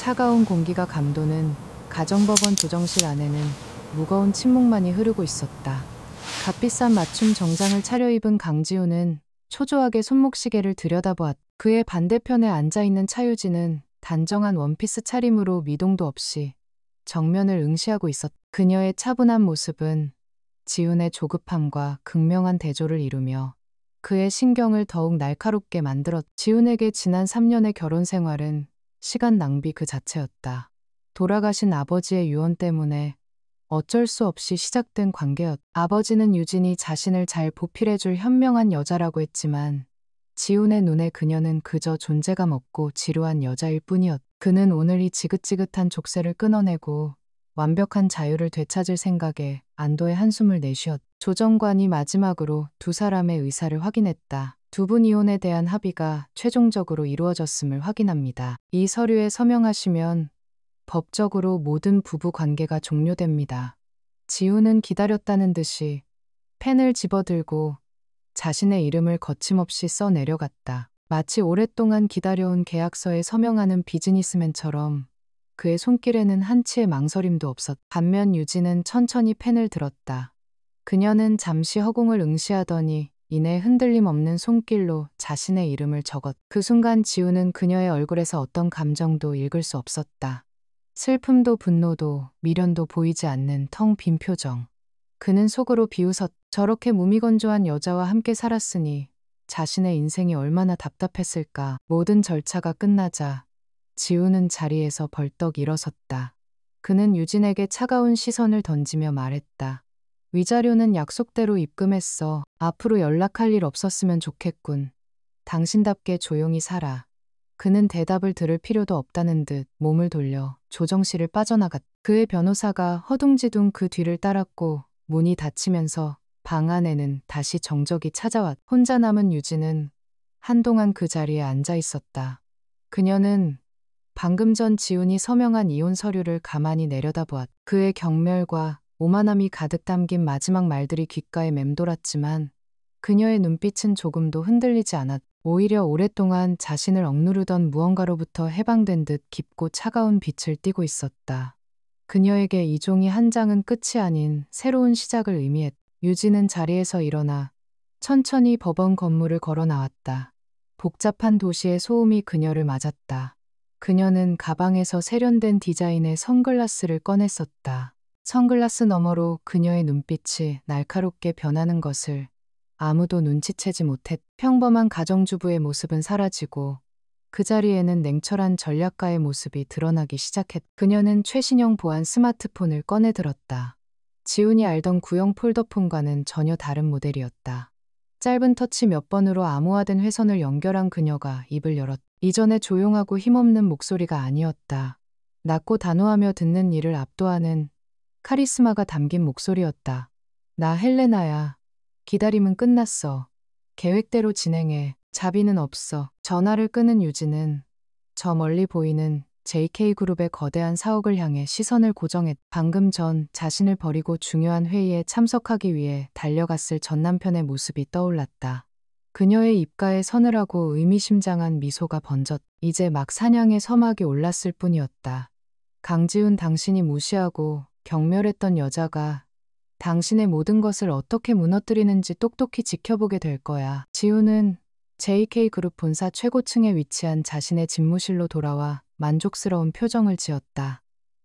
차가운 공기가 감도는 가정법원 조정실 안에는 무거운 침묵만이 흐르고 있었다. 값비싼 맞춤 정장을 차려입은 강지우는 초조하게 손목시계를 들여다보았다. 그의 반대편에 앉아있는 차유진은 단정한 원피스 차림으로 미동도 없이 정면을 응시하고 있었다. 그녀의 차분한 모습은 지훈의 조급함과 극명한 대조를 이루며 그의 신경을 더욱 날카롭게 만들었다. 지훈에게 지난 3년의 결혼 생활은 시간 낭비 그 자체였다. 돌아가신 아버지의 유언 때문에 어쩔 수 없이 시작된 관계였다. 아버지는 유진이 자신을 잘 보필해줄 현명한 여자라고 했지만 지훈의 눈에 그녀는 그저 존재감 없고 지루한 여자일 뿐이었다. 그는 오늘 이 지긋지긋한 족쇄를 끊어내고 완벽한 자유를 되찾을 생각에 안도의 한숨을 내쉬었다. 조정관이 마지막으로 두 사람의 의사를 확인했다. 두 분 이혼에 대한 합의가 최종적으로 이루어졌음을 확인합니다. 이 서류에 서명하시면 법적으로 모든 부부 관계가 종료됩니다. 지훈은 기다렸다는 듯이 펜을 집어들고 자신의 이름을 거침없이 써 내려갔다. 마치 오랫동안 기다려온 계약서에 서명하는 비즈니스맨처럼 그의 손길에는 한치의 망설임도 없었다. 반면 유진은 천천히 펜을 들었다. 그녀는 잠시 허공을 응시하더니 이내 흔들림 없는 손길로 자신의 이름을 적었다. 그 순간 지훈은 그녀의 얼굴에서 어떤 감정도 읽을 수 없었다. 슬픔도 분노도 미련도 보이지 않는 텅 빈 표정. 그는 속으로 비웃었다. 저렇게 무미건조한 여자와 함께 살았으니 자신의 인생이 얼마나 답답했을까. 모든 절차가 끝나자 지훈은 자리에서 벌떡 일어섰다. 그는 유진에게 차가운 시선을 던지며 말했다. 위자료는 약속대로 입금했어. 앞으로 연락할 일 없었으면 좋겠군. 당신답게 조용히 살아. 그는 대답을 들을 필요도 없다는 듯 몸을 돌려 조정실을 빠져나갔다. 그의 변호사가 허둥지둥 그 뒤를 따랐고 문이 닫히면서 방 안에는 다시 정적이 찾아왔다. 혼자 남은 유진은 한동안 그 자리에 앉아 있었다. 그녀는 방금 전 지훈이 서명한 이혼 서류를 가만히 내려다보았다. 그의 경멸과 오만함이 가득 담긴 마지막 말들이 귓가에 맴돌았지만 그녀의 눈빛은 조금도 흔들리지 않았다. 오히려 오랫동안 자신을 억누르던 무언가로부터 해방된 듯 깊고 차가운 빛을 띠고 있었다. 그녀에게 이 종이 한 장은 끝이 아닌 새로운 시작을 의미했다. 유진은 자리에서 일어나 천천히 법원 건물을 걸어 나왔다. 복잡한 도시의 소음이 그녀를 맞았다. 그녀는 가방에서 세련된 디자인의 선글라스를 꺼냈었다. 선글라스 너머로 그녀의 눈빛이 날카롭게 변하는 것을 아무도 눈치채지 못했다. 평범한 가정주부의 모습은 사라지고 그 자리에는 냉철한 전략가의 모습이 드러나기 시작했다. 그녀는 최신형 보안 스마트폰을 꺼내 들었다. 지훈이 알던 구형 폴더폰과는 전혀 다른 모델이었다. 짧은 터치 몇 번으로 암호화된 회선을 연결한 그녀가 입을 열었다. 이전에 조용하고 힘없는 목소리가 아니었다. 낮고 단호하며 듣는 이를 압도하는 카리스마가 담긴 목소리였다. 나 헬레나야. 기다림은 끝났어. 계획대로 진행해. 자비는 없어. 전화를 끄는 유진은 저 멀리 보이는 JK그룹의 거대한 사옥을 향해 시선을 고정했다. 방금 전 자신을 버리고 중요한 회의에 참석하기 위해 달려갔을 전 남편의 모습이 떠올랐다. 그녀의 입가에 서늘하고 의미심장한 미소가 번졌다. 이제 막 사냥의 서막이 올랐을 뿐이었다. 강지훈, 당신이 무시하고 경멸했던 여자가 당신의 모든 것을 어떻게 무너뜨리는지 똑똑히 지켜보게 될 거야. 지훈은 JK그룹 본사 최고층에 위치한 자신의 집무실로 돌아와 만족스러운 표정을 지었다.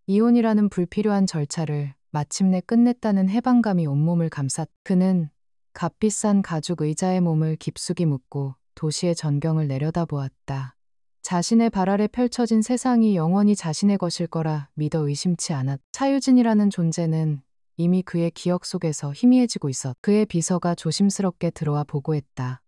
이혼이라는 불필요한 절차를 마침내 끝냈다는 해방감이 온몸을 감쌌다. 그는 값비싼 가죽 의자에 몸을 깊숙이 묻고 도시의 전경을 내려다보았다. 자신의 발 아래 펼쳐진 세상이 영원히 자신의 것일 거라 믿어 의심치 않았다. 차유진이라는 존재는 이미 그의 기억 속에서 희미해지고 있었다. 그의 비서가 조심스럽게 들어와 보고했다.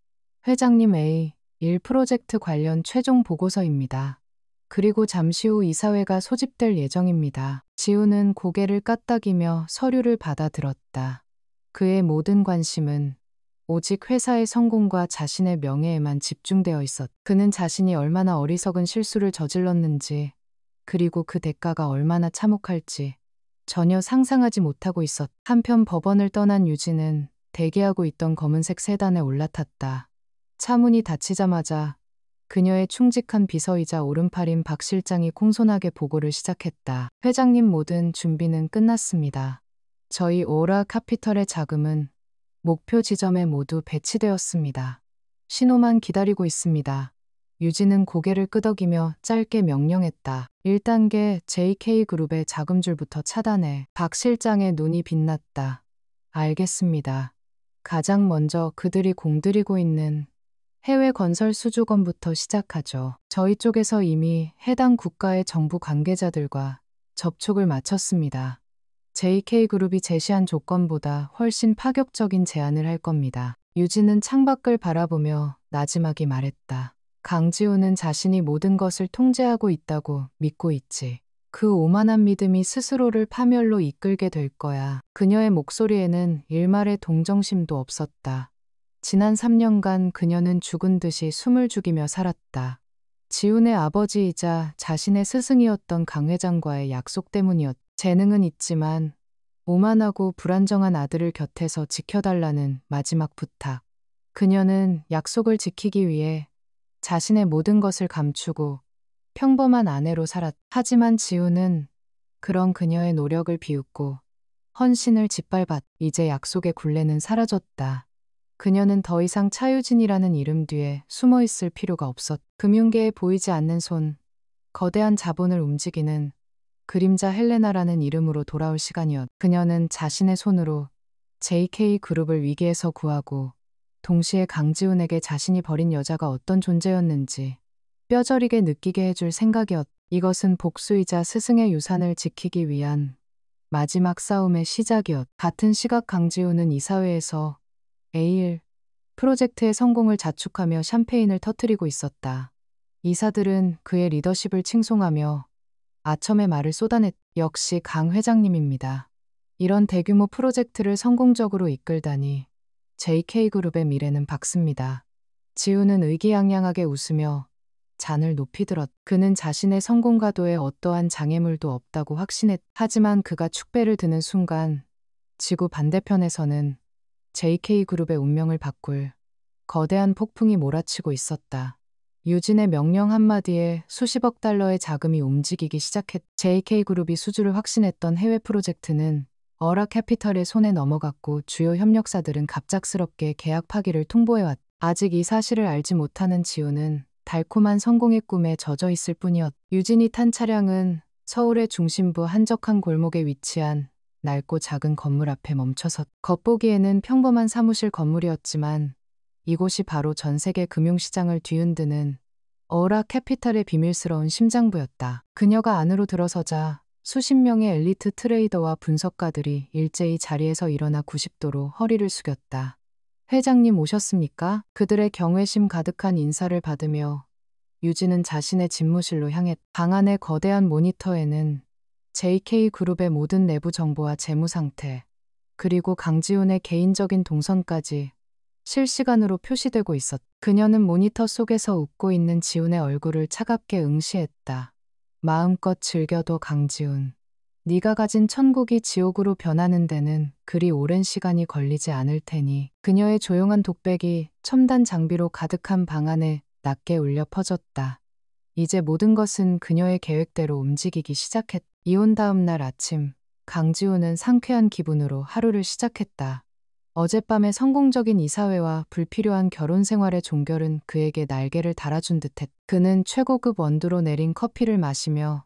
회장님, A1 프로젝트 관련 최종 보고서입니다. 그리고 잠시 후 이사회가 소집될 예정입니다. 지훈은 고개를 까딱이며 서류를 받아들었다. 그의 모든 관심은 오직 회사의 성공과 자신의 명예에만 집중되어 있었다. 그는 자신이 얼마나 어리석은 실수를 저질렀는지, 그리고 그 대가가 얼마나 참혹할지 전혀 상상하지 못하고 있었다. 한편 법원을 떠난 유진은 대기하고 있던 검은색 세단에 올라탔다. 차 문이 닫히자마자 그녀의 충직한 비서이자 오른팔인 박 실장이 공손하게 보고를 시작했다. 회장님, 모든 준비는 끝났습니다. 저희 오라 카피털의 자금은 목표 지점에 모두 배치되었습니다. 신호만 기다리고 있습니다. 유진은 고개를 끄덕이며 짧게 명령했다. 1단계 JK그룹의 자금줄부터 차단해. 박 실장의 눈이 빛났다. 알겠습니다. 가장 먼저 그들이 공들이고 있는 해외 건설 수주건부터 시작하죠. 저희 쪽에서 이미 해당 국가의 정부 관계자들과 접촉을 마쳤습니다. JK그룹이 제시한 조건보다 훨씬 파격적인 제안을 할 겁니다. 유진은 창밖을 바라보며 나지막이 말했다. 강지우는 자신이 모든 것을 통제하고 있다고 믿고 있지. 그 오만한 믿음이 스스로를 파멸로 이끌게 될 거야. 그녀의 목소리에는 일말의 동정심도 없었다. 지난 3년간 그녀는 죽은 듯이 숨을 죽이며 살았다. 지훈의 아버지이자 자신의 스승이었던 강 회장과의 약속 때문이었다. 재능은 있지만 오만하고 불안정한 아들을 곁에서 지켜달라는 마지막 부탁. 그녀는 약속을 지키기 위해 자신의 모든 것을 감추고 평범한 아내로 살았다. 하지만 지훈은 그런 그녀의 노력을 비웃고 헌신을 짓밟았다. 이제 약속의 굴레는 사라졌다. 그녀는 더 이상 차유진이라는 이름 뒤에 숨어 있을 필요가 없었다. 금융계에 보이지 않는 손, 거대한 자본을 움직이는 그림자 헬레나라는 이름으로 돌아올 시간이었다. 그녀는 자신의 손으로 JK그룹을 위기에서 구하고 동시에 강지훈에게 자신이 버린 여자가 어떤 존재였는지 뼈저리게 느끼게 해줄 생각이었다. 이것은 복수이자 스승의 유산을 지키기 위한 마지막 싸움의 시작이었다. 같은 시각 강지훈은 이사회에서 A1 프로젝트의 성공을 자축하며 샴페인을 터뜨리고 있었다. 이사들은 그의 리더십을 칭송하며 아첨의 말을 쏟아냈다. 역시 강 회장님입니다. 이런 대규모 프로젝트를 성공적으로 이끌다니 JK그룹의 미래는 밝습니다. 지우는 의기양양하게 웃으며 잔을 높이 들었다. 그는 자신의 성공 가도에 어떠한 장애물도 없다고 확신했다. 하지만 그가 축배를 드는 순간 지구 반대편에서는 JK그룹의 운명을 바꿀 거대한 폭풍이 몰아치고 있었다. 유진의 명령 한마디에 수십억 달러의 자금이 움직이기 시작했다. JK그룹이 수주를 확신했던 해외 프로젝트는 어라 캐피털의 손에 넘어갔고 주요 협력사들은 갑작스럽게 계약 파기를 통보해왔다. 아직 이 사실을 알지 못하는 지우는 달콤한 성공의 꿈에 젖어 있을 뿐이었다. 유진이 탄 차량은 서울의 중심부 한적한 골목에 위치한 낡고 작은 건물 앞에 멈춰섰다. 겉보기에는 평범한 사무실 건물이었지만 이곳이 바로 전 세계 금융시장을 뒤흔드는 어라 캐피탈의 비밀스러운 심장부였다. 그녀가 안으로 들어서자 수십 명의 엘리트 트레이더와 분석가들이 일제히 자리에서 일어나 90도로 허리를 숙였다. 회장님 오셨습니까? 그들의 경외심 가득한 인사를 받으며 유진은 자신의 집무실로 향했다. 방 안의 거대한 모니터에는 JK그룹의 모든 내부 정보와 재무 상태, 그리고 강지훈의 개인적인 동선까지 실시간으로 표시되고 있었다. 그녀는 모니터 속에서 웃고 있는 지훈의 얼굴을 차갑게 응시했다. 마음껏 즐겨도 강지훈. 네가 가진 천국이 지옥으로 변하는 데는 그리 오랜 시간이 걸리지 않을 테니. 그녀의 조용한 독백이 첨단 장비로 가득한 방 안에 낮게 울려 퍼졌다. 이제 모든 것은 그녀의 계획대로 움직이기 시작했다. 이혼 다음 날 아침, 강지훈은 상쾌한 기분으로 하루를 시작했다. 어젯밤의 성공적인 이사회와 불필요한 결혼 생활의 종결은 그에게 날개를 달아준 듯했다. 그는 최고급 원두로 내린 커피를 마시며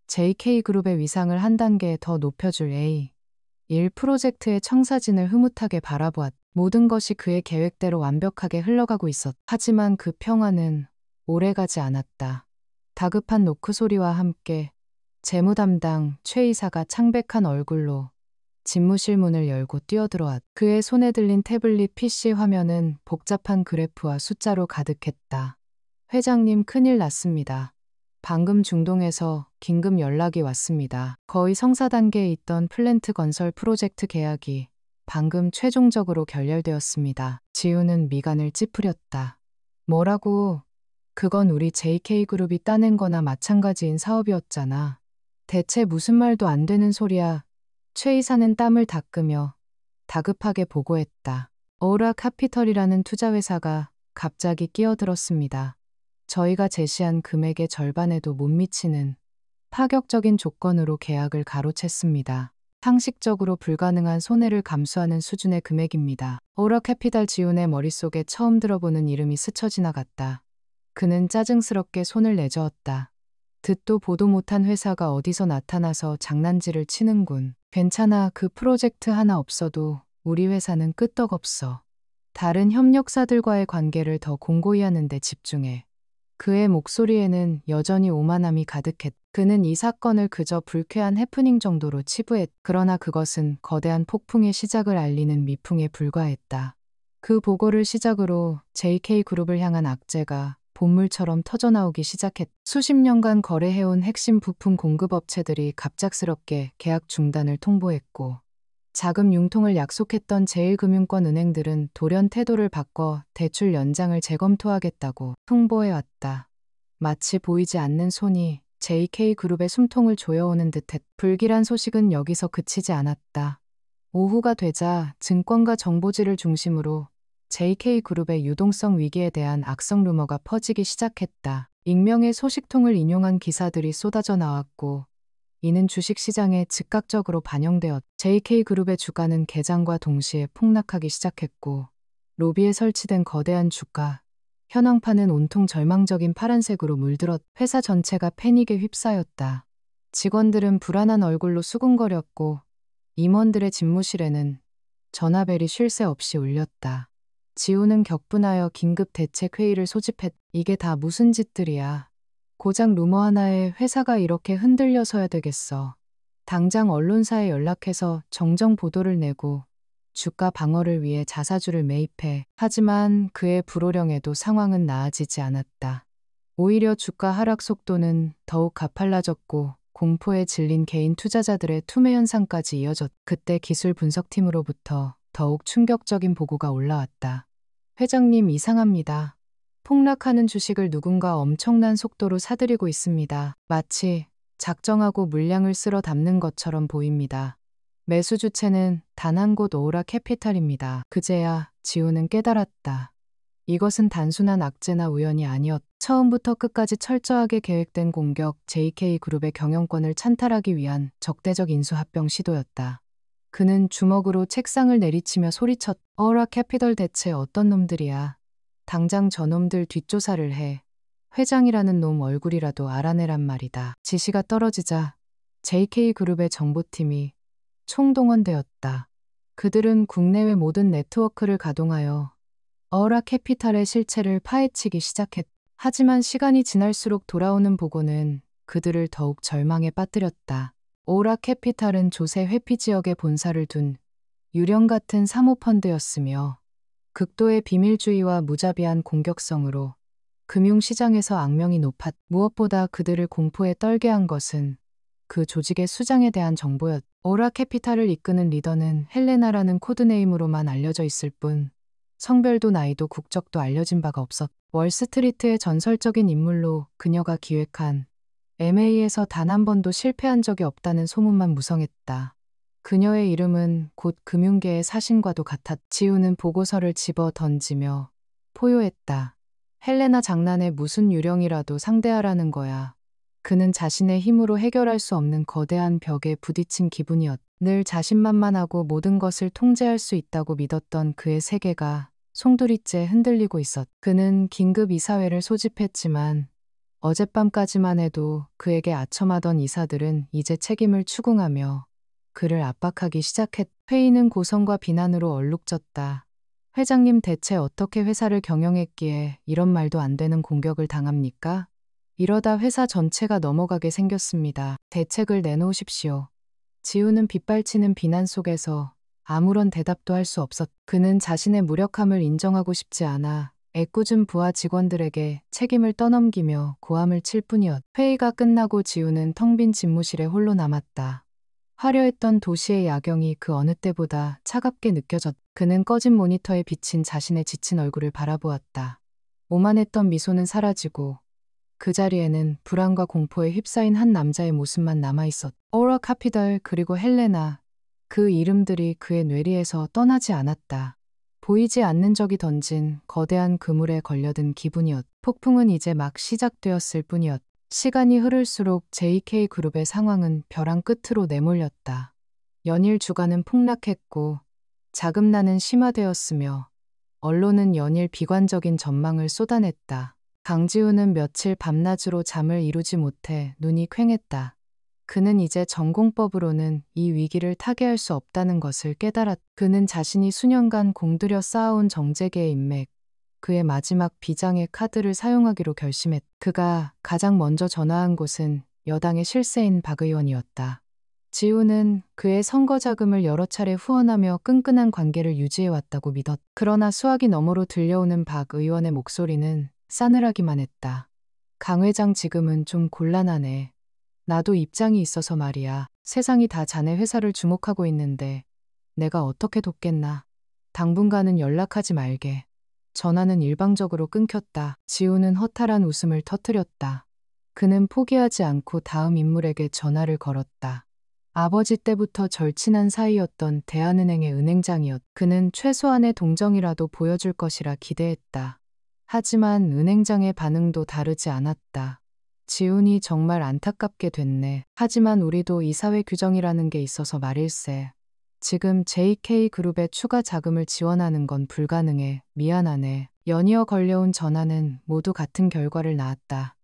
JK그룹의 위상을 한 단계 더 높여줄 A1 프로젝트의 청사진을 흐뭇하게 바라보았다. 모든 것이 그의 계획대로 완벽하게 흘러가고 있었다. 하지만 그 평화는 오래가지 않았다. 다급한 노크 소리와 함께 재무 담당 최 이사가 창백한 얼굴로 집무실 문을 열고 뛰어들어왔다. 그의 손에 들린 태블릿 PC 화면은 복잡한 그래프와 숫자로 가득했다. 회장님, 큰일 났습니다. 방금 중동에서 긴급 연락이 왔습니다. 거의 성사 단계에 있던 플랜트 건설 프로젝트 계약이 방금 최종적으로 결렬되었습니다. 지우는 미간을 찌푸렸다. 뭐라고? 그건 우리 JK그룹이 따낸 거나 마찬가지인 사업이었잖아. 대체 무슨 말도 안 되는 소리야. 최 이사는 땀을 닦으며 다급하게 보고했다. 어라 카피털이라는 투자회사가 갑자기 끼어들었습니다. 저희가 제시한 금액의 절반에도 못 미치는 파격적인 조건으로 계약을 가로챘습니다. 상식적으로 불가능한 손해를 감수하는 수준의 금액입니다. 오라 캐피탈 지훈의 머릿속에 처음 들어보는 이름이 스쳐 지나갔다. 그는 짜증스럽게 손을 내저었다. 듣도 보도 못한 회사가 어디서 나타나서 장난질을 치는군. 괜찮아, 그 프로젝트 하나 없어도 우리 회사는 끄떡없어. 다른 협력사들과의 관계를 더 공고히 하는 데 집중해. 그의 목소리에는 여전히 오만함이 가득했다. 그는 이 사건을 그저 불쾌한 해프닝 정도로 치부했다. 그러나 그것은 거대한 폭풍의 시작을 알리는 미풍에 불과했다. 그 보고를 시작으로 JK그룹을 향한 악재가 본물처럼 터져나오기 시작했다. 수십 년간 거래해온 핵심 부품 공급업체들이 갑작스럽게 계약 중단을 통보했고, 자금 융통을 약속했던 제1금융권 은행들은 돌연 태도를 바꿔 대출 연장을 재검토하겠다고 통보해왔다. 마치 보이지 않는 손이 JK그룹의 숨통을 조여오는 듯했다. 불길한 소식은 여기서 그치지 않았다. 오후가 되자 증권가 정보지를 중심으로 JK그룹의 유동성 위기에 대한 악성 루머가 퍼지기 시작했다. 익명의 소식통을 인용한 기사들이 쏟아져 나왔고, 이는 주식시장에 즉각적으로 반영되었다. JK그룹의 주가는 개장과 동시에 폭락하기 시작했고, 로비에 설치된 거대한 주가 현황판은 온통 절망적인 파란색으로 물들었다. 회사 전체가 패닉에 휩싸였다. 직원들은 불안한 얼굴로 수군거렸고, 임원들의 집무실에는 전화벨이 쉴 새 없이 울렸다. 지우는 격분하여 긴급 대책회의를 소집했다. 이게 다 무슨 짓들이야. 고작 루머 하나에 회사가 이렇게 흔들려서야 되겠어. 당장 언론사에 연락해서 정정 보도를 내고 주가 방어를 위해 자사주를 매입해. 하지만 그의 불호령에도 상황은 나아지지 않았다. 오히려 주가 하락 속도는 더욱 가팔라졌고, 공포에 질린 개인 투자자들의 투매 현상까지 이어졌다. 그때 기술 분석팀으로부터 더욱 충격적인 보고가 올라왔다. 회장님, 이상합니다. 폭락하는 주식을 누군가 엄청난 속도로 사들이고 있습니다. 마치 작정하고 물량을 쓸어 담는 것처럼 보입니다. 매수 주체는 단 한 곳 오라 캐피탈입니다. 그제야 지우는 깨달았다. 이것은 단순한 악재나 우연이 아니었다. 처음부터 끝까지 철저하게 계획된 공격, JK그룹의 경영권을 찬탈하기 위한 적대적 인수합병 시도였다. 그는 주먹으로 책상을 내리치며 소리쳤다. 오라 캐피털 대체 어떤 놈들이야. 당장 저놈들 뒷조사를 해. 회장이라는 놈 얼굴이라도 알아내란 말이다. 지시가 떨어지자 JK그룹의 정보팀이 총동원되었다. 그들은 국내외 모든 네트워크를 가동하여 어라 캐피탈의 실체를 파헤치기 시작했다. 하지만 시간이 지날수록 돌아오는 보고는 그들을 더욱 절망에 빠뜨렸다. 오라 캐피탈은 조세 회피 지역에 본사를 둔 유령 같은 사모펀드였으며, 극도의 비밀주의와 무자비한 공격성으로 금융시장에서 악명이 높았다. 무엇보다 그들을 공포에 떨게 한 것은 그 조직의 수장에 대한 정보였다. 오라 캐피탈을 이끄는 리더는 헬레나라는 코드네임으로만 알려져 있을 뿐, 성별도 나이도 국적도 알려진 바가 없었다. 월스트리트의 전설적인 인물로 그녀가 기획한 MA에서 단 한 번도 실패한 적이 없다는 소문만 무성했다. 그녀의 이름은 곧 금융계의 사신과도 같았다. 지우는 보고서를 집어 던지며 포효했다. 헬레나 장난에 무슨 유령이라도 상대하라는 거야. 그는 자신의 힘으로 해결할 수 없는 거대한 벽에 부딪힌 기분이었다. 늘 자신만만하고 모든 것을 통제할 수 있다고 믿었던 그의 세계가 송두리째 흔들리고 있었다. 그는 긴급 이사회를 소집했지만 어젯밤까지만 해도 그에게 아첨하던 이사들은 이제 책임을 추궁하며 그를 압박하기 시작했다. 회의는 고성과 비난으로 얼룩졌다. 회장님, 대체 어떻게 회사를 경영했기에 이런 말도 안 되는 공격을 당합니까? 이러다 회사 전체가 넘어가게 생겼습니다. 대책을 내놓으십시오. 지우는 빗발치는 비난 속에서 아무런 대답도 할 수 없었다. 그는 자신의 무력함을 인정하고 싶지 않아 애꿎은 부하 직원들에게 책임을 떠넘기며 고함을 칠 뿐이었다. 회의가 끝나고 지우는 텅 빈 집무실에 홀로 남았다. 화려했던 도시의 야경이 그 어느 때보다 차갑게 느껴졌다. 그는 꺼진 모니터에 비친 자신의 지친 얼굴을 바라보았다. 오만했던 미소는 사라지고 그 자리에는 불안과 공포에 휩싸인 한 남자의 모습만 남아있었다. 오라 카피덜, 그리고 헬레나, 그 이름들이 그의 뇌리에서 떠나지 않았다. 보이지 않는 적이 던진 거대한 그물에 걸려든 기분이었다. 폭풍은 이제 막 시작되었을 뿐이었다. 시간이 흐를수록 JK그룹의 상황은 벼랑 끝으로 내몰렸다. 연일 주가는 폭락했고 자금난은 심화되었으며 언론은 연일 비관적인 전망을 쏟아냈다. 강지우는 며칠 밤낮으로 잠을 이루지 못해 눈이 퀭했다. 그는 이제 전공법으로는 이 위기를 타개할 수 없다는 것을 깨달았다. 그는 자신이 수년간 공들여 쌓아온 정재계의 인맥, 그의 마지막 비장의 카드를 사용하기로 결심했다. 그가 가장 먼저 전화한 곳은 여당의 실세인 박 의원이었다. 지우는 그의 선거 자금을 여러 차례 후원하며 끈끈한 관계를 유지해왔다고 믿었다. 그러나 수화기 너머로 들려오는 박 의원의 목소리는 싸늘하기만 했다. 강 회장 지금은 좀 곤란하네. 나도 입장이 있어서 말이야. 세상이 다 자네 회사를 주목하고 있는데 내가 어떻게 돕겠나. 당분간은 연락하지 말게. 전화는 일방적으로 끊겼다. 지우는 허탈한 웃음을 터뜨렸다. 그는 포기하지 않고 다음 인물에게 전화를 걸었다. 아버지 때부터 절친한 사이였던 대한은행의 은행장이었다. 그는 최소한의 동정이라도 보여줄 것이라 기대했다. 하지만 은행장의 반응도 다르지 않았다. 지훈이 정말 안타깝게 됐네. 하지만 우리도 이사회 규정이라는 게 있어서 말일세. 지금 JK그룹에 추가 자금을 지원하는 건 불가능해. 미안하네. 연이어 걸려온 전화는 모두 같은 결과를 낳았다.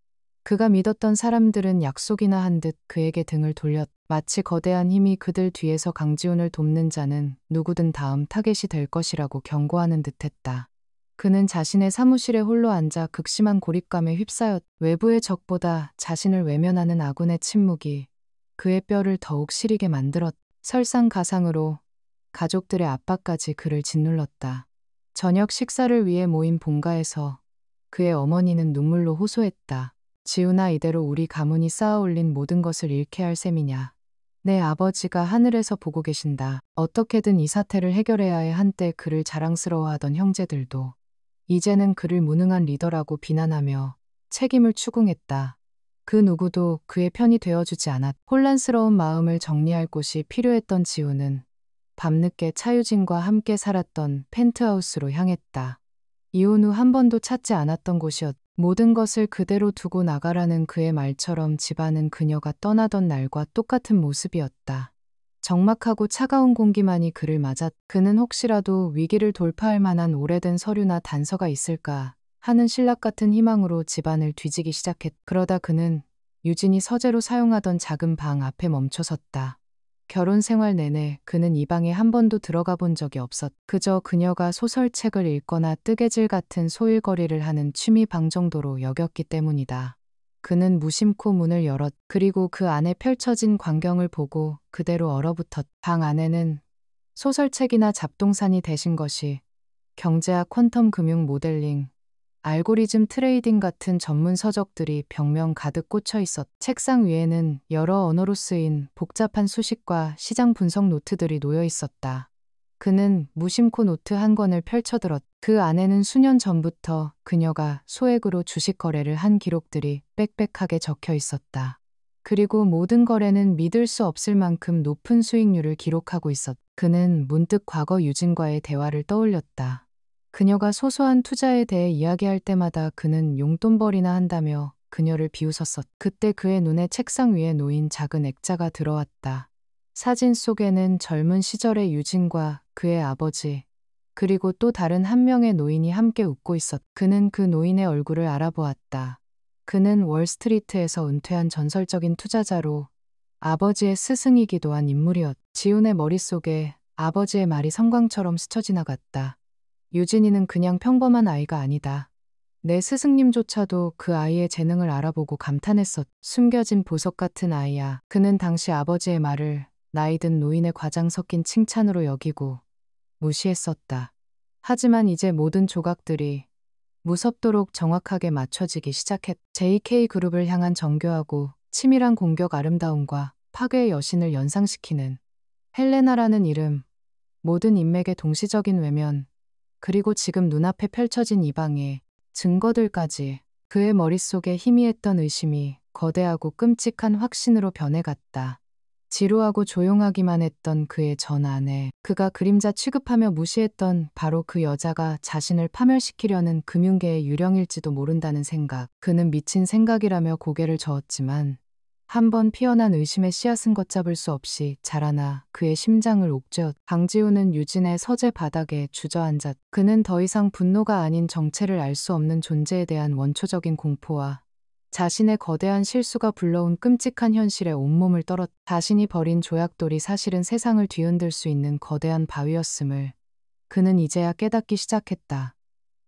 그가 믿었던 사람들은 약속이나 한 듯 그에게 등을 돌렸다. 마치 거대한 힘이 그들 뒤에서 강지훈을 돕는 자는 누구든 다음 타겟이 될 것이라고 경고하는 듯했다. 그는 자신의 사무실에 홀로 앉아 극심한 고립감에 휩싸였다. 외부의 적보다 자신을 외면하는 아군의 침묵이 그의 뼈를 더욱 시리게 만들었다. 설상가상으로 가족들의 압박까지 그를 짓눌렀다. 저녁 식사를 위해 모인 본가에서 그의 어머니는 눈물로 호소했다. 지훈아, 이대로 우리 가문이 쌓아올린 모든 것을 잃게 할 셈이냐. 내 아버지가 하늘에서 보고 계신다. 어떻게든 이 사태를 해결해야 해. 한때 그를 자랑스러워하던 형제들도 이제는 그를 무능한 리더라고 비난하며 책임을 추궁했다. 그 누구도 그의 편이 되어주지 않았다. 혼란스러운 마음을 정리할 곳이 필요했던 지우는 밤늦게 차유진과 함께 살았던 펜트하우스로 향했다. 이혼 후 한 번도 찾지 않았던 곳이었다. 모든 것을 그대로 두고 나가라는 그의 말처럼 집안은 그녀가 떠나던 날과 똑같은 모습이었다. 적막하고 차가운 공기만이 그를 맞았다. 그는 혹시라도 위기를 돌파할 만한 오래된 서류나 단서가 있을까 하는 신락 같은 희망으로 집안을 뒤지기 시작했다. 그러다 그는 유진이 서재로 사용하던 작은 방 앞에 멈춰섰다. 결혼 생활 내내 그는 이 방에 한 번도 들어가 본 적이 없었다. 그저 그녀가 소설책을 읽거나 뜨개질 같은 소일거리를 하는 취미 방 정도로 여겼기 때문이다. 그는 무심코 문을 열었. 그리고 그 안에 펼쳐진 광경을 보고 그대로 얼어붙었다. 방 안에는 소설책이나 잡동사니 대신 것이 경제학, 퀀텀 금융 모델링, 알고리즘 트레이딩 같은 전문 서적들이 벽면 가득 꽂혀 있었다. 책상 위에는 여러 언어로 쓰인 복잡한 수식과 시장 분석 노트들이 놓여 있었다. 그는 무심코 노트 한 권을 펼쳐들었다. 그 안에는 수년 전부터 그녀가 소액으로 주식 거래를 한 기록들이 빽빽하게 적혀 있었다. 그리고 모든 거래는 믿을 수 없을 만큼 높은 수익률을 기록하고 있었다. 그는 문득 과거 유진과의 대화를 떠올렸다. 그녀가 소소한 투자에 대해 이야기할 때마다 그는 용돈벌이나 한다며 그녀를 비웃었었다. 그때 그의 눈에 책상 위에 놓인 작은 액자가 들어왔다. 사진 속에는 젊은 시절의 유진과 그의 아버지, 그리고 또 다른 한 명의 노인이 함께 웃고 있었다. 그는 그 노인의 얼굴을 알아보았다. 그는 월스트리트에서 은퇴한 전설적인 투자자로 아버지의 스승이기도 한 인물이었다. 지훈의 머릿속에 아버지의 말이 성광처럼 스쳐 지나갔다. 유진이는 그냥 평범한 아이가 아니다. 내 스승님조차도 그 아이의 재능을 알아보고 감탄했었다. 숨겨진 보석 같은 아이야. 그는 당시 아버지의 말을 나이든 노인의 과장 섞인 칭찬으로 여기고 무시했었다. 하지만 이제 모든 조각들이 무섭도록 정확하게 맞춰지기 시작했다. JK그룹을 향한 정교하고 치밀한 공격, 아름다움과 파괴의 여신을 연상시키는 헬레나라는 이름, 모든 인맥의 동시적인 외면, 그리고 지금 눈앞에 펼쳐진 이 방의 증거들까지 그의 머릿속에 희미했던 의심이 거대하고 끔찍한 확신으로 변해갔다. 지루하고 조용하기만 했던 그의 전 아내, 그가 그림자 취급하며 무시했던 바로 그 여자가 자신을 파멸시키려는 금융계의 유령일지도 모른다는 생각. 그는 미친 생각이라며 고개를 저었지만 한 번 피어난 의심의 씨앗은 걷잡을 수 없이 자라나 그의 심장을 옥죄었. 강지우는 유진의 서재 바닥에 주저앉았. 그는 더 이상 분노가 아닌 정체를 알 수 없는 존재에 대한 원초적인 공포와 자신의 거대한 실수가 불러온 끔찍한 현실에 온몸을 떨었. 자신이 벌인 조약돌이 사실은 세상을 뒤흔들 수 있는 거대한 바위였음을 그는 이제야 깨닫기 시작했다.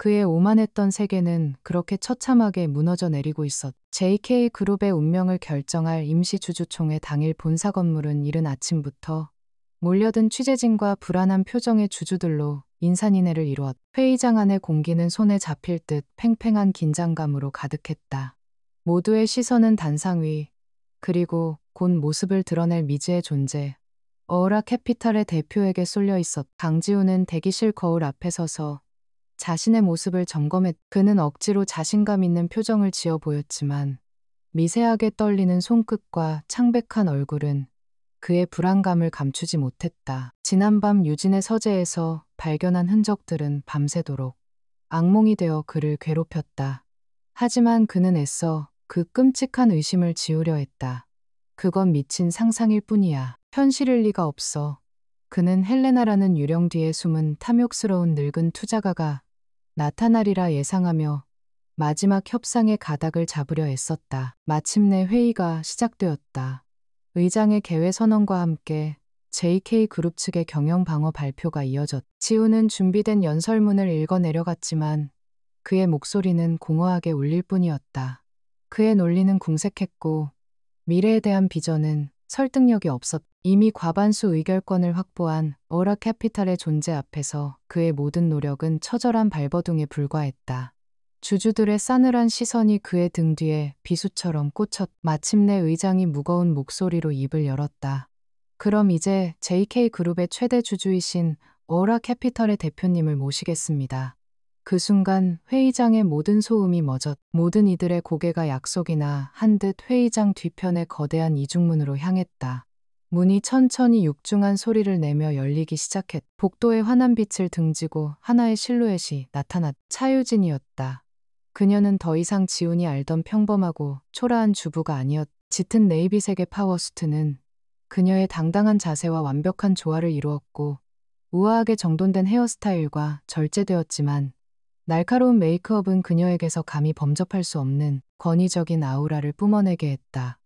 그의 오만했던 세계는 그렇게 처참하게 무너져 내리고 있었. JK그룹의 운명을 결정할 임시주주총회 당일 본사 건물은 이른 아침부터 몰려든 취재진과 불안한 표정의 주주들로 인산인해를 이루었. 회의장 안의 공기는 손에 잡힐 듯 팽팽한 긴장감으로 가득했다. 모두의 시선은 단상 위, 그리고 곧 모습을 드러낼 미지의 존재, 어라 캐피탈의 대표에게 쏠려 있었. 강지우는 대기실 거울 앞에 서서 자신의 모습을 점검했. 그는 억지로 자신감 있는 표정을 지어 보였지만 미세하게 떨리는 손끝과 창백한 얼굴은 그의 불안감을 감추지 못했다. 지난밤 유진의 서재에서 발견한 흔적들은 밤새도록 악몽이 되어 그를 괴롭혔다. 하지만 그는 애써 그 끔찍한 의심을 지우려 했다. 그건 미친 상상일 뿐이야. 현실일 리가 없어. 그는 헬레나라는 유령 뒤에 숨은 탐욕스러운 늙은 투자가가 나타나리라 예상하며 마지막 협상의 가닥을 잡으려 애썼다. 마침내 회의가 시작되었다. 의장의 개회 선언과 함께 JK그룹 측의 경영 방어 발표가 이어졌. 지우는 준비된 연설문을 읽어 내려갔지만 그의 목소리는 공허하게 울릴 뿐이었다. 그의 논리는 궁색했고 미래에 대한 비전은 설득력이 없었. 이미 과반수 의결권을 확보한 어라 캐피탈의 존재 앞에서 그의 모든 노력은 처절한 발버둥에 불과했다. 주주들의 싸늘한 시선이 그의 등 뒤에 비수처럼 꽂혔. 마침내 의장이 무거운 목소리로 입을 열었다. 그럼 이제 JK그룹의 최대 주주이신 어라 캐피털의 대표님을 모시겠습니다. 그 순간 회의장의 모든 소음이 멎었. 모든 이들의 고개가 약속이나 한 듯 회의장 뒤편의 거대한 이중문으로 향했다. 문이 천천히 육중한 소리를 내며 열리기 시작했. 복도에 환한 빛을 등지고 하나의 실루엣이 나타났. 차유진이었다. 그녀는 더 이상 지훈이 알던 평범하고 초라한 주부가 아니었. 짙은 네이비색의 파워수트는 그녀의 당당한 자세와 완벽한 조화를 이루었고 우아하게 정돈된 헤어스타일과 절제되었지만 날카로운 메이크업은 그녀에게서 감히 범접할 수 없는 권위적인 아우라를 뿜어내게 했다.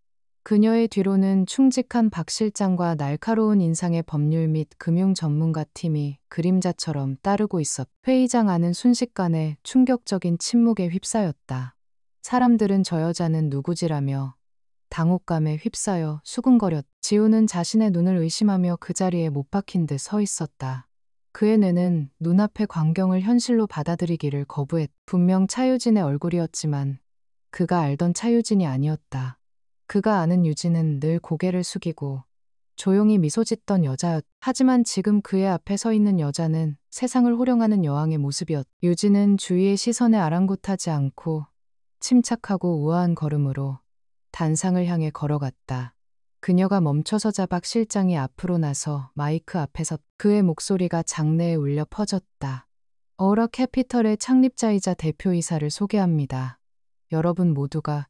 그녀의 뒤로는 충직한 박 실장과 날카로운 인상의 법률 및 금융 전문가 팀이 그림자처럼 따르고 있었. 회의장 안은 순식간에 충격적인 침묵에 휩싸였다. 사람들은 저 여자는 누구지라며 당혹감에 휩싸여 수군거렸. 지우는 자신의 눈을 의심하며 그 자리에 못 박힌 듯 서 있었다. 그의 뇌는 눈앞의 광경을 현실로 받아들이기를 거부했. 분명 차유진의 얼굴이었지만 그가 알던 차유진이 아니었다. 그가 아는 유진은 늘 고개를 숙이고 조용히 미소 짓던 여자였. 하지만 지금 그의 앞에 서 있는 여자는 세상을 호령하는 여왕의 모습이었. 유진은 주위의 시선에 아랑곳하지 않고 침착하고 우아한 걸음으로 단상을 향해 걸어갔다. 그녀가 멈춰서자 박 실장이 앞으로 나서 마이크 앞에 섰. 그의 목소리가 장내에 울려 퍼졌다. 어라 캐피털의 창립자이자 대표이사를 소개합니다. 여러분 모두가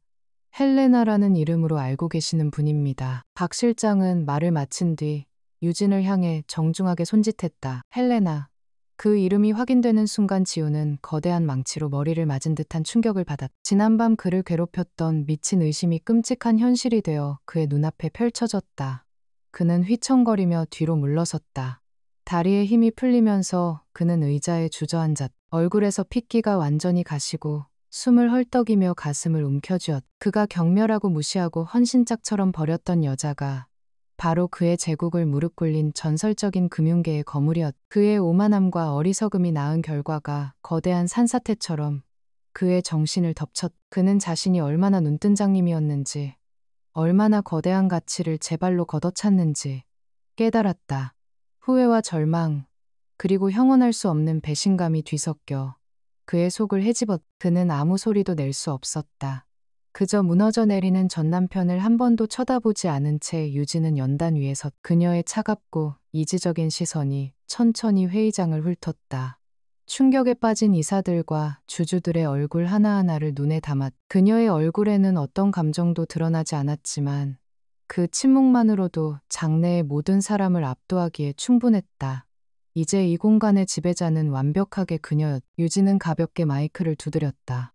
헬레나라는 이름으로 알고 계시는 분입니다. 박 실장은 말을 마친 뒤 유진을 향해 정중하게 손짓했다. 헬레나. 그 이름이 확인되는 순간 지우는 거대한 망치로 머리를 맞은 듯한 충격을 받았. 지난밤 그를 괴롭혔던 미친 의심이 끔찍한 현실이 되어 그의 눈앞에 펼쳐졌다. 그는 휘청거리며 뒤로 물러섰다. 다리에 힘이 풀리면서 그는 의자에 주저앉았. 얼굴에서 핏기가 완전히 가시고 숨을 헐떡이며 가슴을 움켜쥐었. 그가 경멸하고 무시하고 헌신짝처럼 버렸던 여자가 바로 그의 제국을 무릎 꿇린 전설적인 금융계의 거물이었. 그의 오만함과 어리석음이 낳은 결과가 거대한 산사태처럼 그의 정신을 덮쳤. 그는 자신이 얼마나 눈뜬장님이었는지, 얼마나 거대한 가치를 제 발로 걷어찼는지 깨달았다. 후회와 절망, 그리고 형언할 수 없는 배신감이 뒤섞여 그의 속을 헤집었. 그는 아무 소리도 낼 수 없었다. 그저 무너져 내리는 전 남편을 한 번도 쳐다보지 않은 채 유진은 연단 위에 섰. 그녀의 차갑고 이지적인 시선이 천천히 회의장을 훑었다. 충격에 빠진 이사들과 주주들의 얼굴 하나하나를 눈에 담았. 그녀의 얼굴에는 어떤 감정도 드러나지 않았지만 그 침묵만으로도 장내의 모든 사람을 압도하기에 충분했다. 이제 이 공간의 지배자는 완벽하게 그녀였. 유진은 가볍게 마이크를 두드렸다.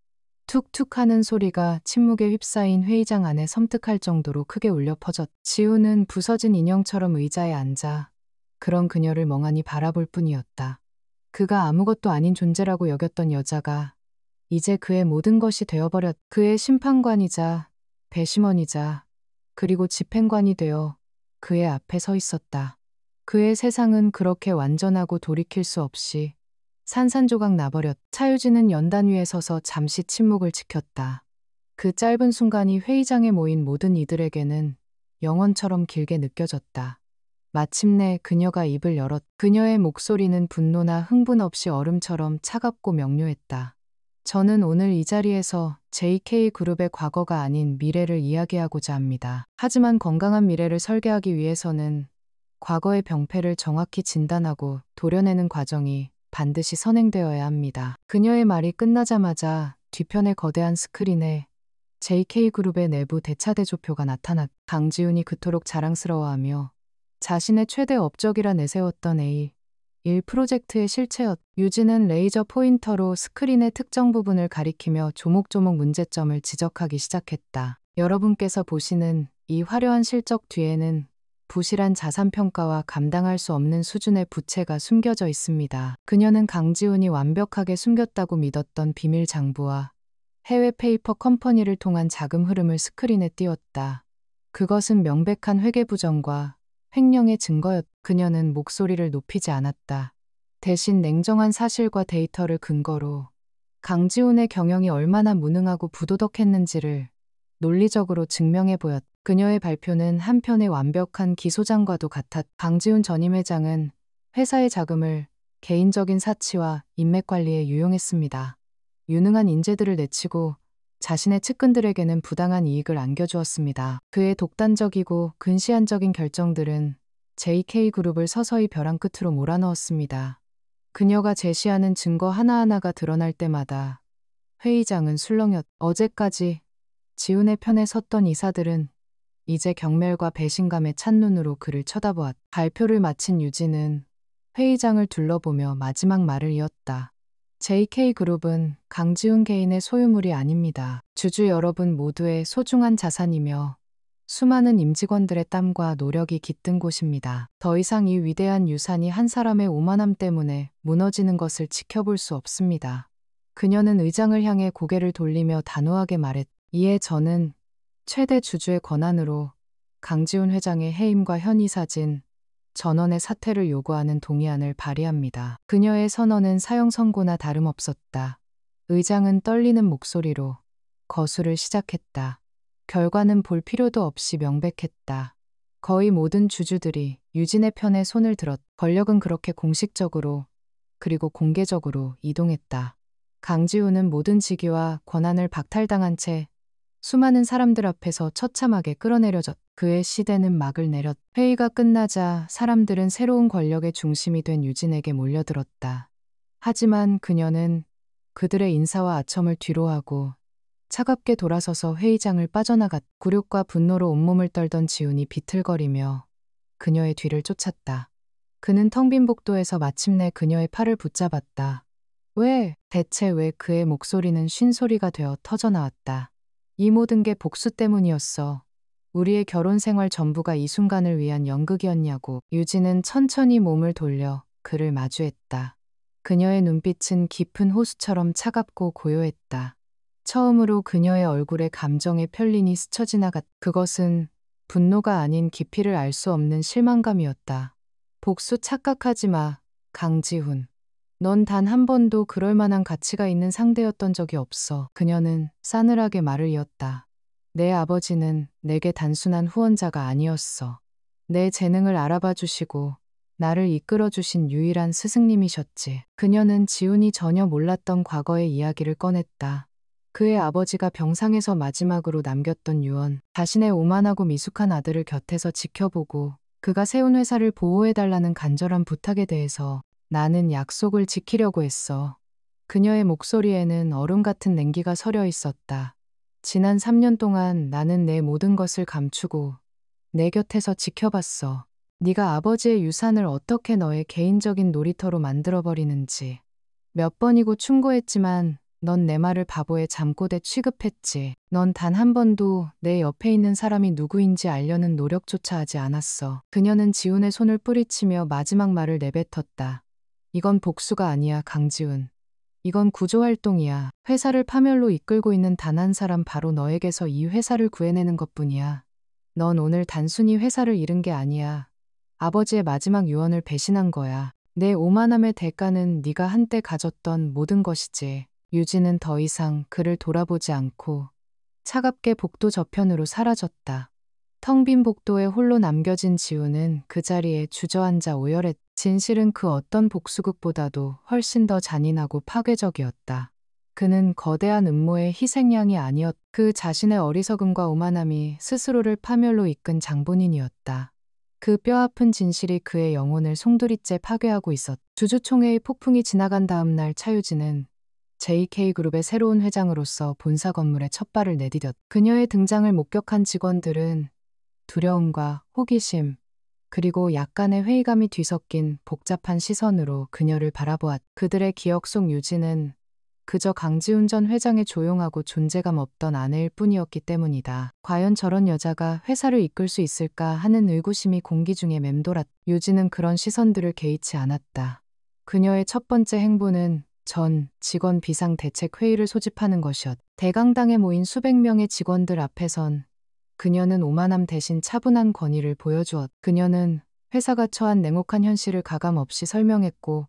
툭툭 하는 소리가 침묵에 휩싸인 회의장 안에 섬뜩할 정도로 크게 울려 퍼졌. 지우는 부서진 인형처럼 의자에 앉아 그런 그녀를 멍하니 바라볼 뿐이었다. 그가 아무것도 아닌 존재라고 여겼던 여자가 이제 그의 모든 것이 되어버렸. 그의 심판관이자 배심원이자 그리고 집행관이 되어 그의 앞에 서 있었다. 그의 세상은 그렇게 완전하고 돌이킬 수 없이 산산조각 나버렸. 차유진은 연단 위에 서서 잠시 침묵을 지켰다. 그 짧은 순간이 회의장에 모인 모든 이들에게는 영원처럼 길게 느껴졌다. 마침내 그녀가 입을 열었. 그녀의 목소리는 분노나 흥분 없이 얼음처럼 차갑고 명료했다. 저는 오늘 이 자리에서 JK그룹의 과거가 아닌 미래를 이야기하고자 합니다. 하지만 건강한 미래를 설계하기 위해서는 과거의 병폐를 정확히 진단하고 도려내는 과정이 반드시 선행되어야 합니다. 그녀의 말이 끝나자마자 뒤편의 거대한 스크린에 JK그룹의 내부 대차대조표가 나타났. 강지훈이 그토록 자랑스러워하며 자신의 최대 업적이라 내세웠던 A1 프로젝트의 실체였. 유진은 레이저 포인터로 스크린의 특정 부분을 가리키며 조목조목 문제점을 지적하기 시작했다. 여러분께서 보시는 이 화려한 실적 뒤에는 부실한 자산 평가와 감당할 수 없는 수준의 부채가 숨겨져 있습니다. 그녀는 강지훈이 완벽하게 숨겼다고 믿었던 비밀 장부와 해외 페이퍼 컴퍼니를 통한 자금 흐름을 스크린에 띄웠다. 그것은 명백한 회계 부정과 횡령의 증거였. 그녀는 목소리를 높이지 않았다. 대신 냉정한 사실과 데이터를 근거로 강지훈의 경영이 얼마나 무능하고 부도덕했는지를 논리적으로 증명해 보였. 그녀의 발표는 한편의 완벽한 기소장과도 같았. 강지훈 전임 회장은 회사의 자금을 개인적인 사치와 인맥 관리에 유용했습니다. 유능한 인재들을 내치고 자신의 측근들에게는 부당한 이익을 안겨주었습니다. 그의 독단적이고 근시안적인 결정들은 JK그룹을 서서히 벼랑 끝으로 몰아넣었습니다. 그녀가 제시하는 증거 하나하나가 드러날 때마다 회의장은 술렁였. 어제까지 지훈의 편에 섰던 이사들은 이제 경멸과 배신감에 찬 눈으로 그를 쳐다보았. 발표를 마친 유진은 회의장을 둘러보며 마지막 말을 이었다. JK그룹은 강지훈 개인의 소유물이 아닙니다. 주주 여러분 모두의 소중한 자산이며 수많은 임직원들의 땀과 노력이 깃든 곳입니다. 더 이상 이 위대한 유산이 한 사람의 오만함 때문에 무너지는 것을 지켜볼 수 없습니다. 그녀는 의장을 향해 고개를 돌리며 단호하게 말했. 이에 저는 최대 주주의 권한으로 강지훈 회장의 해임과 현이사진 전원의 사퇴를 요구하는 동의안을 발의합니다. 그녀의 선언은 사형 선고나 다름없었다. 의장은 떨리는 목소리로 거수를 시작했다. 결과는 볼 필요도 없이 명백했다. 거의 모든 주주들이 유진의 편에 손을 들었. 권력은 그렇게 공식적으로 그리고 공개적으로 이동했다. 강지훈은 모든 직위와 권한을 박탈당한 채 수많은 사람들 앞에서 처참하게 끌어내려졌. 그의 시대는 막을 내렸. 회의가 끝나자 사람들은 새로운 권력의 중심이 된 유진에게 몰려들었다. 하지만 그녀는 그들의 인사와 아첨을 뒤로하고 차갑게 돌아서서 회의장을 빠져나갔. 굴욕과 분노로 온몸을 떨던 지훈이 비틀거리며 그녀의 뒤를 쫓았다. 그는 텅 빈 복도에서 마침내 그녀의 팔을 붙잡았다. 왜? 대체 왜? 그의 목소리는 쉰소리가 되어 터져나왔다. 이 모든 게 복수 때문이었어. 우리의 결혼 생활 전부가 이 순간을 위한 연극이었냐고. 유진은 천천히 몸을 돌려 그를 마주했다. 그녀의 눈빛은 깊은 호수처럼 차갑고 고요했다. 처음으로 그녀의 얼굴에 감정의 편린이 스쳐 지나갔. 그것은 분노가 아닌 깊이를 알 수 없는 실망감이었다. 복수 착각하지 마, 강지훈. 넌 단 한 번도 그럴 만한 가치가 있는 상대였던 적이 없어. 그녀는 싸늘하게 말을 이었다. 내 아버지는 내게 단순한 후원자가 아니었어. 내 재능을 알아봐 주시고 나를 이끌어 주신 유일한 스승님이셨지. 그녀는 지훈이 전혀 몰랐던 과거의 이야기를 꺼냈다. 그의 아버지가 병상에서 마지막으로 남겼던 유언, 자신의 오만하고 미숙한 아들을 곁에서 지켜보고 그가 세운 회사를 보호해달라는 간절한 부탁에 대해서 나는 약속을 지키려고 했어. 그녀의 목소리에는 얼음 같은 냉기가 서려 있었다. 지난 3년 동안 나는 내 모든 것을 감추고 내 곁에서 지켜봤어. 네가 아버지의 유산을 어떻게 너의 개인적인 놀이터로 만들어버리는지. 몇 번이고 충고했지만 넌 내 말을 바보의 잠꼬대 취급했지. 넌 단 한 번도 내 옆에 있는 사람이 누구인지 알려는 노력조차 하지 않았어. 그녀는 지훈의 손을 뿌리치며 마지막 말을 내뱉었다. 이건 복수가 아니야, 강지훈. 이건 구조활동이야. 회사를 파멸로 이끌고 있는 단 한 사람, 바로 너에게서 이 회사를 구해내는 것뿐이야. 넌 오늘 단순히 회사를 잃은 게 아니야. 아버지의 마지막 유언을 배신한 거야. 내 오만함의 대가는 네가 한때 가졌던 모든 것이지. 유진은 더 이상 그를 돌아보지 않고 차갑게 복도 저편으로 사라졌다. 텅 빈 복도에 홀로 남겨진 지우는 그 자리에 주저앉아 오열했다. 진실은 그 어떤 복수극보다도 훨씬 더 잔인하고 파괴적이었다. 그는 거대한 음모의 희생양이 아니었. 그 자신의 어리석음과 오만함이 스스로를 파멸로 이끈 장본인이었다. 그 뼈아픈 진실이 그의 영혼을 송두리째 파괴하고 있었다. 주주총회의 폭풍이 지나간 다음 날 차유진은 JK그룹의 새로운 회장으로서 본사 건물에 첫 발을 내디뎠다. 그녀의 등장을 목격한 직원들은 두려움과 호기심, 그리고 약간의 회의감이 뒤섞인 복잡한 시선으로 그녀를 바라보았다. 그들의 기억 속 유진은 그저 강지훈 전 회장의 조용하고 존재감 없던 아내일 뿐이었기 때문이다. 과연 저런 여자가 회사를 이끌 수 있을까 하는 의구심이 공기 중에 맴돌았다. 유진은 그런 시선들을 개의치 않았다. 그녀의 첫 번째 행보는 전 직원 비상대책 회의를 소집하는 것이었다. 대강당에 모인 수백 명의 직원들 앞에선 그녀는 오만함 대신 차분한 권위를 보여주었다. 그녀는 회사가 처한 냉혹한 현실을 가감없이 설명했고,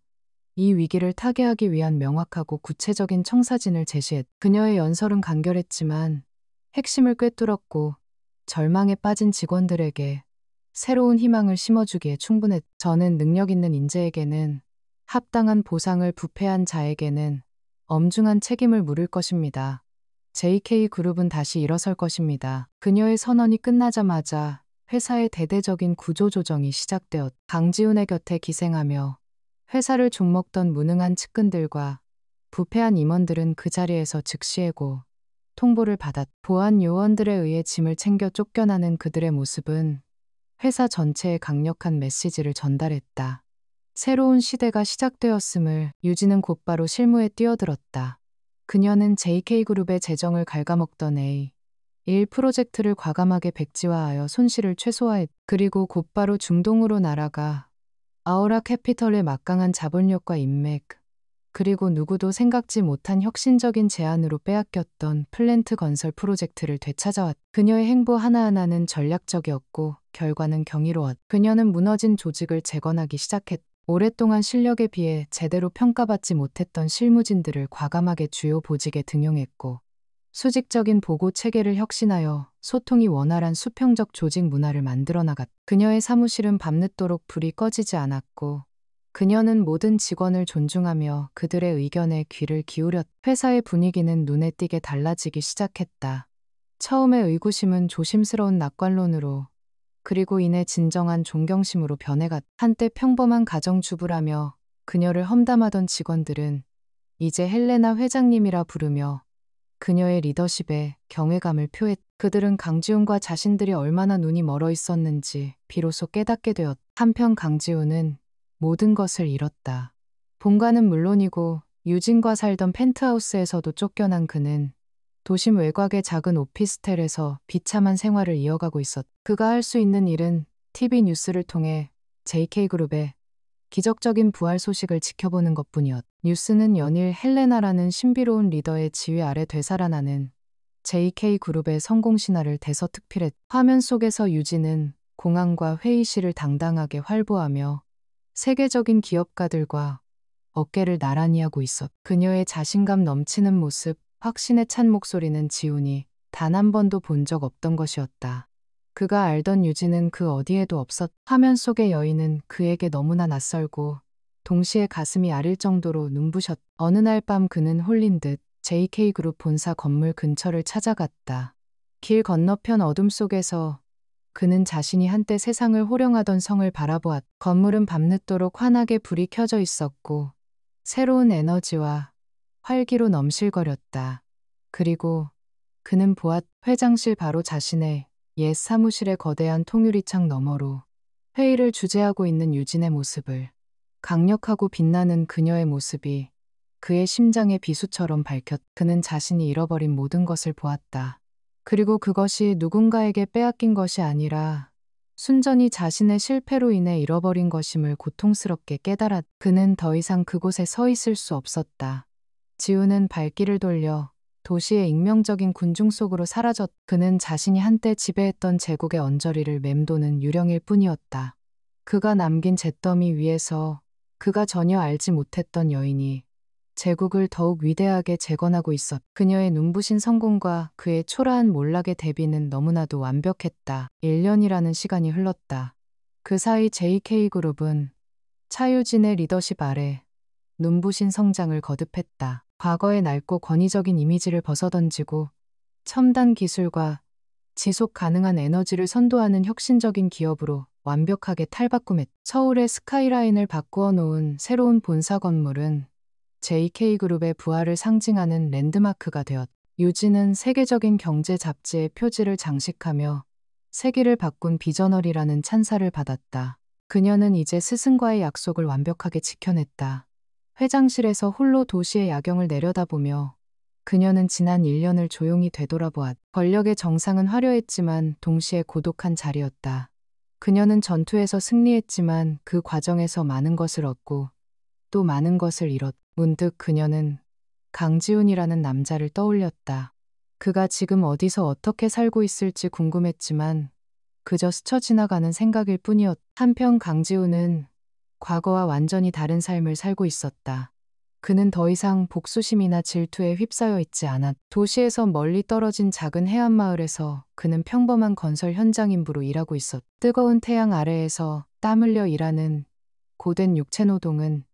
이 위기를 타개하기 위한 명확하고 구체적인 청사진을 제시했다. 그녀의 연설은 간결했지만 핵심을 꿰뚫었고, 절망에 빠진 직원들에게 새로운 희망을 심어주기에 충분했다. 저는 능력 있는 인재에게는 합당한 보상을, 부패한 자에게는 엄중한 책임을 물을 것입니다. JK그룹은 다시 일어설 것입니다. 그녀의 선언이 끝나자마자 회사의 대대적인 구조조정이 시작되었다. 강지훈의 곁에 기생하며 회사를 좀먹던 무능한 측근들과 부패한 임원들은 그 자리에서 즉시 해고, 통보를 받았다. 보안 요원들에 의해 짐을 챙겨 쫓겨나는 그들의 모습은 회사 전체에 강력한 메시지를 전달했다. 새로운 시대가 시작되었음을. 유진은 곧바로 실무에 뛰어들었다. 그녀는 JK그룹의 재정을 갉아먹던 A1 프로젝트를 과감하게 백지화하여 손실을 최소화했다. 그리고 곧바로 중동으로 날아가 아우라 캐피털의 막강한 자본력과 인맥, 그리고 누구도 생각지 못한 혁신적인 제안으로 빼앗겼던 플랜트 건설 프로젝트를 되찾아왔다. 그녀의 행보 하나하나는 전략적이었고 결과는 경이로웠다. 그녀는 무너진 조직을 재건하기 시작했다. 오랫동안 실력에 비해 제대로 평가받지 못했던 실무진들을 과감하게 주요 보직에 등용했고, 수직적인 보고 체계를 혁신하여 소통이 원활한 수평적 조직 문화를 만들어 나갔다. 그녀의 사무실은 밤늦도록 불이 꺼지지 않았고, 그녀는 모든 직원을 존중하며 그들의 의견에 귀를 기울였다. 회사의 분위기는 눈에 띄게 달라지기 시작했다. 처음의 의구심은 조심스러운 낙관론으로, 그리고 이내 진정한 존경심으로 변해갔다. 한때 평범한 가정주부라며 그녀를 험담하던 직원들은 이제 헬레나 회장님이라 부르며 그녀의 리더십에 경외감을 표했다. 그들은 강지훈과 자신들이 얼마나 눈이 멀어 있었는지 비로소 깨닫게 되었다. 한편 강지훈은 모든 것을 잃었다. 본가는 물론이고 유진과 살던 펜트하우스에서도 쫓겨난 그는 도심 외곽의 작은 오피스텔에서 비참한 생활을 이어가고 있었다. 그가 할 수 있는 일은 TV 뉴스를 통해 JK그룹의 기적적인 부활 소식을 지켜보는 것뿐이었다. 뉴스는 연일 헬레나라는 신비로운 리더의 지휘 아래 되살아나는 JK그룹의 성공 신화를 대서특필했다. 화면 속에서 유진은 공항과 회의실을 당당하게 활보하며 세계적인 기업가들과 어깨를 나란히 하고 있었다. 그녀의 자신감 넘치는 모습, 확신에 찬 목소리는 지훈이 단 한 번도 본 적 없던 것이었다. 그가 알던 유진은 그 어디에도 없었다. 화면 속의 여인은 그에게 너무나 낯설고 동시에 가슴이 아릴 정도로 눈부셨다. 어느 날 밤 그는 홀린 듯 JK그룹 본사 건물 근처를 찾아갔다. 길 건너편 어둠 속에서 그는 자신이 한때 세상을 호령하던 성을 바라보았다. 건물은 밤늦도록 환하게 불이 켜져 있었고 새로운 에너지와 활기로 넘실거렸다. 그리고 그는 보았 회장실 바로 자신의 옛 사무실의 거대한 통유리창 너머로 회의를 주재하고 있는 유진의 모습을, 강력하고 빛나는 그녀의 모습이 그의 심장의 비수처럼 밝혔. 그는 자신이 잃어버린 모든 것을 보았다. 그리고 그것이 누군가에게 빼앗긴 것이 아니라 순전히 자신의 실패로 인해 잃어버린 것임을 고통스럽게 깨달았. 그는 더 이상 그곳에 서 있을 수 없었다. 지우는 발길을 돌려 도시의 익명적인 군중 속으로 사라졌. 그는 자신이 한때 지배했던 제국의 언저리를 맴도는 유령일 뿐이었다. 그가 남긴 잿더미 위에서 그가 전혀 알지 못했던 여인이 제국을 더욱 위대하게 재건하고 있었. 그녀의 눈부신 성공과 그의 초라한 몰락의 대비는 너무나도 완벽했다. 1년이라는 시간이 흘렀다. 그 사이 JK그룹은 차유진의 리더십 아래 눈부신 성장을 거듭했다. 과거의 낡고 권위적인 이미지를 벗어던지고 첨단 기술과 지속 가능한 에너지를 선도하는 혁신적인 기업으로 완벽하게 탈바꿈했다. 서울의 스카이라인을 바꾸어 놓은 새로운 본사 건물은 JK그룹의 부활을 상징하는 랜드마크가 되었다. 유진은 세계적인 경제 잡지의 표지를 장식하며 세기를 바꾼 비저너리라는 찬사를 받았다. 그녀는 이제 스승과의 약속을 완벽하게 지켜냈다. 회장실에서 홀로 도시의 야경을 내려다보며 그녀는 지난 1년을 조용히 되돌아보았다. 권력의 정상은 화려했지만 동시에 고독한 자리였다. 그녀는 전투에서 승리했지만 그 과정에서 많은 것을 얻고 또 많은 것을 잃었다. 문득 그녀는 강지훈이라는 남자를 떠올렸다. 그가 지금 어디서 어떻게 살고 있을지 궁금했지만 그저 스쳐 지나가는 생각일 뿐이었다. 한편 강지훈은 과거와 완전히 다른 삶을 살고 있었다. 그는 더 이상 복수심이나 질투에 휩싸여 있지 않았다. 도시에서 멀리 떨어진 작은 해안마을에서 그는 평범한 건설 현장 인부로 일하고 있었다. 뜨거운 태양 아래에서 땀 흘려 일하는 고된 육체 노동은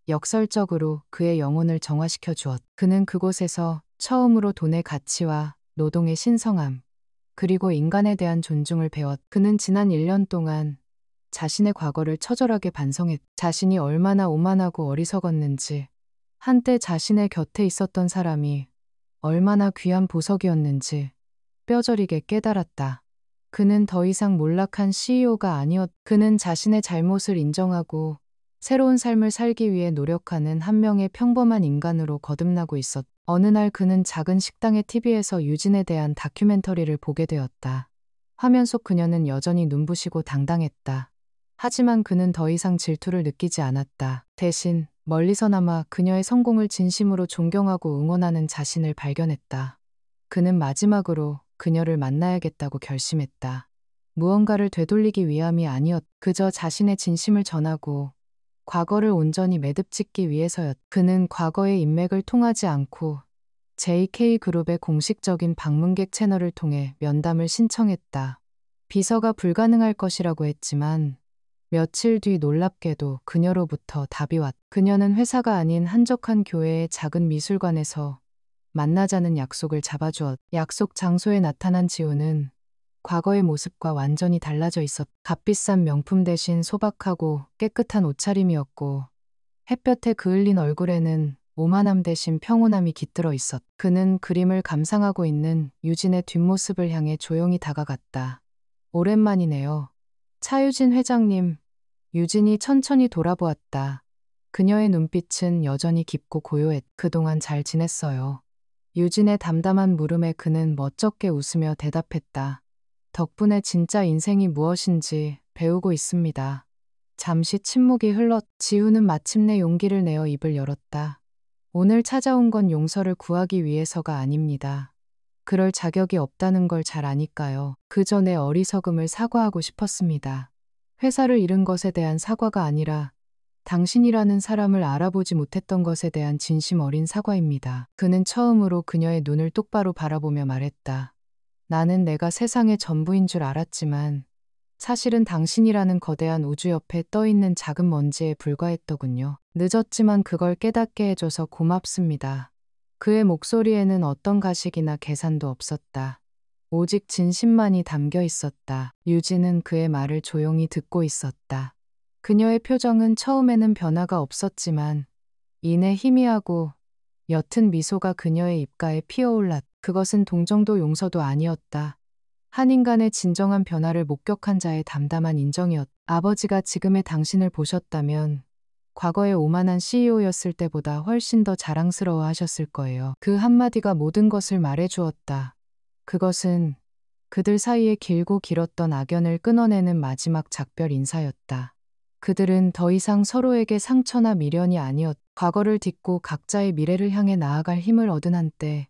역설적으로 그의 영혼을 정화시켜 주었다. 그는 그곳에서 처음으로 돈의 가치와 노동의 신성함, 그리고 인간에 대한 존중을 배웠다. 그는 지난 1년 동안 자신의 과거를 처절하게 반성했다. 자신이 얼마나 오만하고 어리석었는지, 한때 자신의 곁에 있었던 사람이 얼마나 귀한 보석이었는지 뼈저리게 깨달았다. 그는 더 이상 몰락한 CEO가 아니었다. 그는 자신의 잘못을 인정하고 새로운 삶을 살기 위해 노력하는 한 명의 평범한 인간으로 거듭나고 있었다. 어느 날 그는 작은 식당의 TV에서 유진에 대한 다큐멘터리를 보게 되었다. 화면 속 그녀는 여전히 눈부시고 당당했다. 하지만 그는 더 이상 질투를 느끼지 않았다. 대신 멀리서나마 그녀의 성공을 진심으로 존경하고 응원하는 자신을 발견했다. 그는 마지막으로 그녀를 만나야겠다고 결심했다. 무언가를 되돌리기 위함이 아니었. 그저 자신의 진심을 전하고 과거를 온전히 매듭짓기 위해서였. 그는 과거의 인맥을 통하지 않고 JK그룹의 공식적인 방문객 채널을 통해 면담을 신청했다. 비서가 불가능할 것이라고 했지만 며칠 뒤 놀랍게도 그녀로부터 답이 왔다. 그녀는 회사가 아닌 한적한 교회의 작은 미술관에서 만나자는 약속을 잡아주었다. 약속 장소에 나타난 지우는 과거의 모습과 완전히 달라져 있었다. 값비싼 명품 대신 소박하고 깨끗한 옷차림이었고 햇볕에 그을린 얼굴에는 오만함 대신 평온함이 깃들어 있었다. 그는 그림을 감상하고 있는 유진의 뒷모습을 향해 조용히 다가갔다. 오랜만이네요. 차유진 회장님. 유진이 천천히 돌아보았다. 그녀의 눈빛은 여전히 깊고 고요했다. 그동안 잘 지냈어요. 유진의 담담한 물음에 그는 멋쩍게 웃으며 대답했다. 덕분에 진짜 인생이 무엇인지 배우고 있습니다. 잠시 침묵이 흘렀. 지우는 마침내 용기를 내어 입을 열었다. 오늘 찾아온 건 용서를 구하기 위해서가 아닙니다. 그럴 자격이 없다는 걸 잘 아니까요. 그저 내 어리석음을 사과하고 싶었습니다. 회사를 잃은 것에 대한 사과가 아니라 당신이라는 사람을 알아보지 못했던 것에 대한 진심 어린 사과입니다. 그는 처음으로 그녀의 눈을 똑바로 바라보며 말했다. 나는 내가 세상의 전부인 줄 알았지만 사실은 당신이라는 거대한 우주 옆에 떠있는 작은 먼지에 불과했더군요. 늦었지만 그걸 깨닫게 해줘서 고맙습니다. 그의 목소리에는 어떤 가식이나 계산도 없었다. 오직 진심만이 담겨 있었다. 유진은 그의 말을 조용히 듣고 있었다. 그녀의 표정은 처음에는 변화가 없었지만 이내 희미하고 옅은 미소가 그녀의 입가에 피어올랐다. 그것은 동정도 용서도 아니었다. 한 인간의 진정한 변화를 목격한 자의 담담한 인정이었다. 아버지가 지금의 당신을 보셨다면 과거의 오만한 CEO였을 때보다 훨씬 더 자랑스러워 하셨을 거예요. 그 한마디가 모든 것을 말해주었다. 그것은 그들 사이에 길고 길었던 악연을 끊어내는 마지막 작별 인사였다. 그들은 더 이상 서로에게 상처나 미련이 아니었다. 과거를 딛고 각자의 미래를 향해 나아갈 힘을 얻은 한때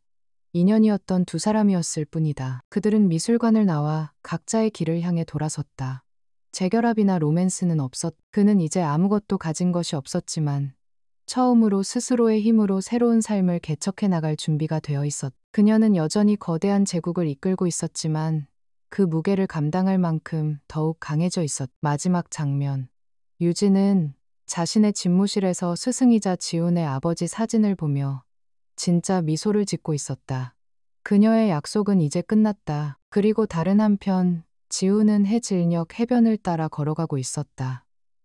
인연이었던 두 사람이었을 뿐이다. 그들은 미술관을 나와 각자의 길을 향해 돌아섰다. 재결합이나 로맨스는 없었. 그는 이제 아무것도 가진 것이 없었지만 처음으로 스스로의 힘으로 새로운 삶을 개척해 나갈 준비가 되어 있었다. 그녀는 여전히 거대한 제국을 이끌고 있었지만 그 무게를 감당할 만큼 더욱 강해져 있었다. 마지막 장면. 유진은 자신의 집무실에서 스승이자 지훈의 아버지 사진을 보며 진짜 미소를 짓고 있었다. 그녀의 약속은 이제 끝났다. 그리고 다른 한편 지훈은 해질녘 해변을 따라 걸어가고 있었다.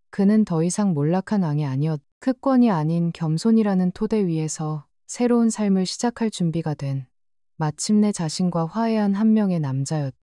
그는 더 이상 몰락한 왕이 아니었다. 특권이 아닌 겸손이라는 토대 위에서 새로운 삶을 시작할 준비가 된 마침내 자신과 화해한 한 명의 남자였다.